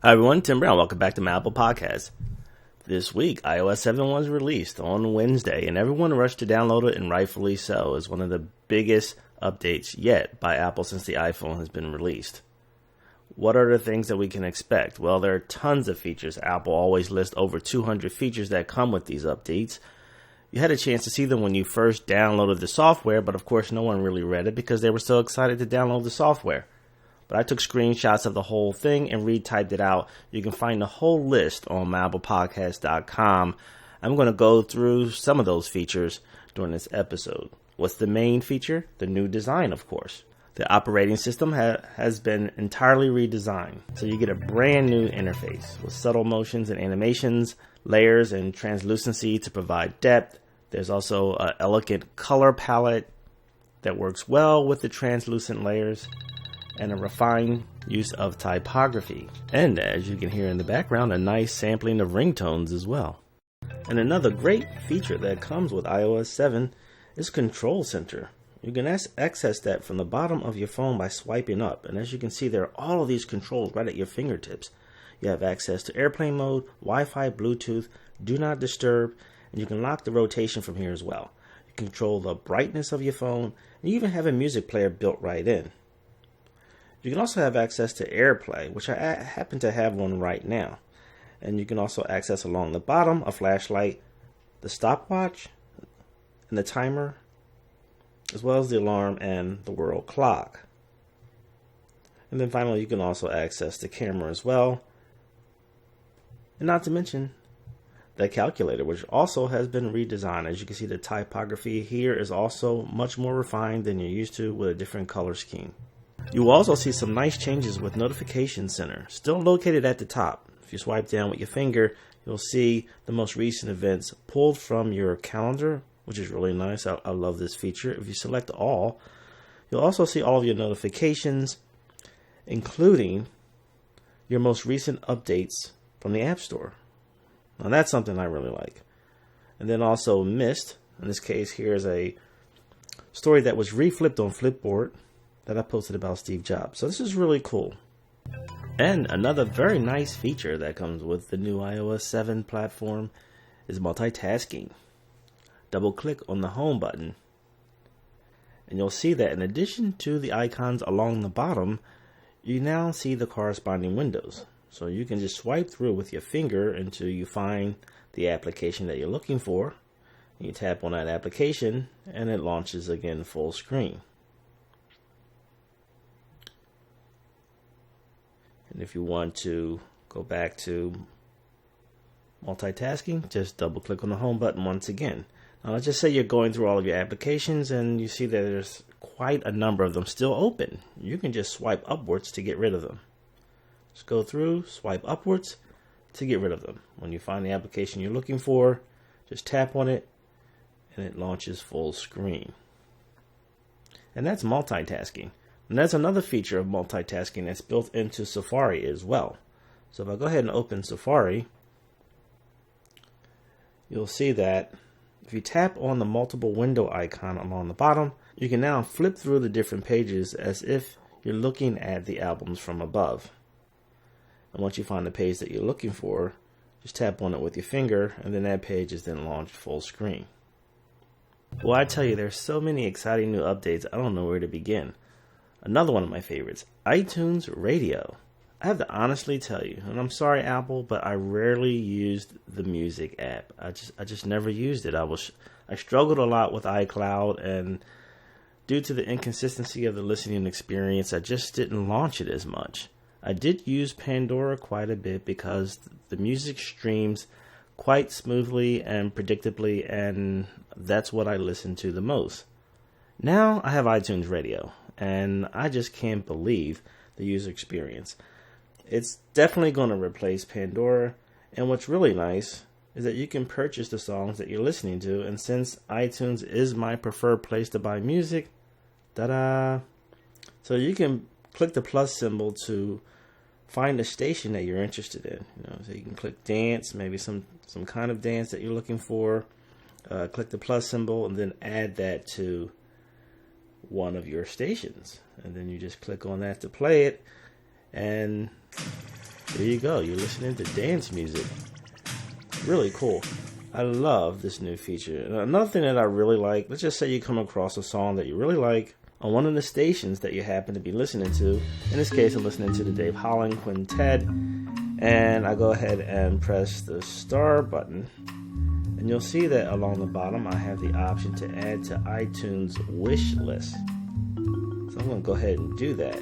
Hi everyone, Tim Brown. Welcome back to my Apple Podcast. This week, iOS 7 was released on Wednesday, and everyone rushed to download it, and rightfully so. It's one of the biggest updates yet by Apple since the iPhone has been released. What are the things that we can expect? Well, there are tons of features. Apple always lists over 200 features that come with these updates. You had a chance to see them when you first downloaded the software, but of course no one really read it because they were so excited to download the software. But I took screenshots of the whole thing and retyped it out. You can find the whole list on MyApplePodcast.com. I'm going to go through some of those features during this episode. What's the main feature? The new design, of course. The operating system has been entirely redesigned. So you get a brand new interface with subtle motions and animations, layers and translucency to provide depth. There's also an elegant color palette that works well with the translucent layers, and a refined use of typography. And as you can hear in the background, a nice sampling of ringtones as well. And another great feature that comes with iOS 7 is Control Center. You can access that from the bottom of your phone by swiping up. And as you can see, there are all of these controls right at your fingertips. You have access to airplane mode, Wi-Fi, Bluetooth, do not disturb, and you can lock the rotation from here as well. You can control the brightness of your phone, and you even have a music player built right in. You can also have access to AirPlay, which I happen to have one right now. And you can also access along the bottom a flashlight, the stopwatch, and the timer, as well as the alarm and the world clock. And then finally, you can also access the camera as well. And not to mention the calculator, which also has been redesigned. As you can see, the typography here is also much more refined than you're used to with a different color scheme. You will also see some nice changes with Notification Center, still located at the top. If you swipe down with your finger, you'll see the most recent events pulled from your calendar, which is really nice. I love this feature. If you select all, you'll also see all of your notifications, including your most recent updates from the App Store. Now that's something I really like. And then also Missed. In this case, here's a story that was reflipped on Flipboard that I posted about Steve Jobs. So this is really cool. And another very nice feature that comes with the new iOS 7 platform is multitasking. Double click on the home button, and you'll see that in addition to the icons along the bottom, you now see the corresponding windows. So you can just swipe through with your finger until you find the application that you're looking for. You tap on that application and it launches again full screen. And if you want to go back to multitasking, just double click on the home button once again. Now let's just say you're going through all of your applications and you see that there's quite a number of them still open. You can just swipe upwards to get rid of them. Just go through, swipe upwards to get rid of them. When you find the application you're looking for, just tap on it and it launches full screen. And that's multitasking. And that's another feature of multitasking that's built into Safari as well. So if I go ahead and open Safari, you'll see that if you tap on the multiple window icon along the bottom, you can now flip through the different pages as if you're looking at the albums from above. And once you find the page that you're looking for, just tap on it with your finger, and then that page is then launched full screen. Well, I tell you, there's so many exciting new updates, I don't know where to begin. Another one of my favorites, iTunes Radio. I have to honestly tell you, and I'm sorry Apple, but I rarely used the music app. I just never used it. I struggled a lot with iCloud, and due to the inconsistency of the listening experience, I just didn't launch it as much. I did use Pandora quite a bit because the music streams quite smoothly and predictably, and that's what I listen to the most. Now I have iTunes Radio, and I just can't believe the user experience. It's definitely going to replace Pandora, and what's really nice is that you can purchase the songs that you're listening to, and since iTunes is my preferred place to buy music, ta-da! So you can click the plus symbol to find a station that you're interested in. So you can click dance, maybe some kind of dance that you're looking for. Click the plus symbol and then add that to one of your stations, and then you just click on that to play it, and There you go. You're listening to dance music. Really cool. I love this new feature. And another thing that I really like, let's just say you come across a song that you really like on one of the stations that you happen to be listening to. In this case, I'm listening to the Dave Holland Quintet. And I go ahead and press the star button. And you'll see that along the bottom, I have the option to add to iTunes wish list. So I'm going to go ahead and do that.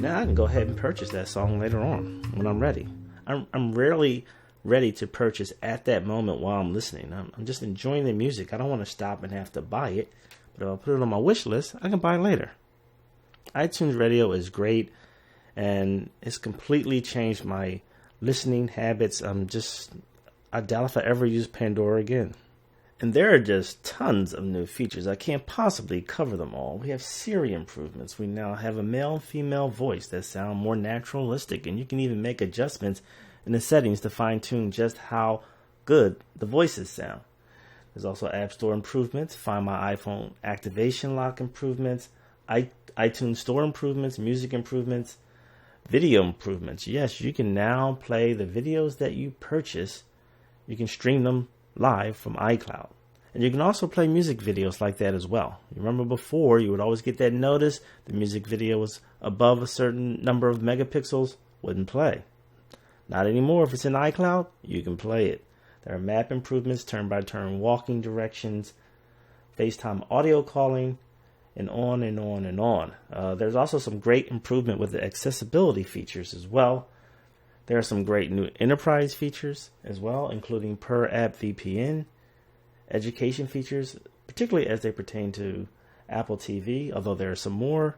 Now I can go ahead and purchase that song later on when I'm ready. I'm rarely ready to purchase at that moment while I'm listening. I'm just enjoying the music. I don't want to stop and have to buy it. But if I put it on my wish list, I can buy it later. iTunes Radio is great, and it's completely changed my listening habits. I doubt if I ever use Pandora again. And there are just tons of new features. I can't possibly cover them all. We have Siri improvements. We now have a male and female voice that sound more naturalistic, and you can even make adjustments in the settings to fine-tune just how good the voices sound. There's also App Store improvements, Find My iPhone activation lock improvements, iTunes Store improvements, music improvements, video improvements. Yes, you can now play the videos that you purchase. You can stream them live from iCloud. And you can also play music videos like that as well. You remember before, you would always get that notice the music video was above a certain number of megapixels, wouldn't play. Not anymore. If it's in iCloud, you can play it. There are map improvements, turn-by-turn walking directions, FaceTime audio calling, and on and on and on. There's also some great improvement with the accessibility features as well. There are some great new enterprise features as well, including per-app VPN, education features, particularly as they pertain to Apple TV, although there are some more.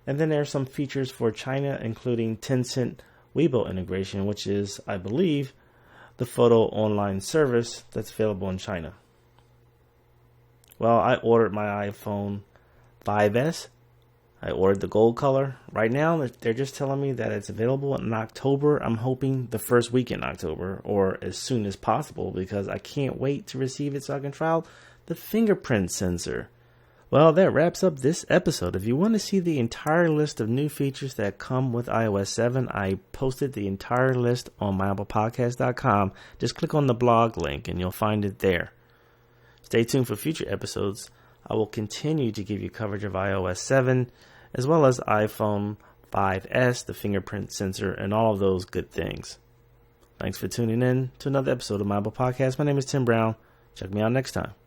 And then there are some features for China, including Tencent Weibo integration, which is, I believe, the photo online service that's available in China. Well, I ordered my iPhone 5S. I ordered the gold color. Right now, they're just telling me that it's available in October. I'm hoping the first week in October or as soon as possible because I can't wait to receive it so I can try out the fingerprint sensor. Well, that wraps up this episode. If you want to see the entire list of new features that come with iOS 7, I posted the entire list on myApplePodcast.com. Just click on the blog link and you'll find it there. Stay tuned for future episodes. I will continue to give you coverage of iOS 7, as well as iPhone 5S, the fingerprint sensor, and all of those good things. Thanks for tuning in to another episode of My Apple Podcast. My name is Tim Brown. Check me out next time.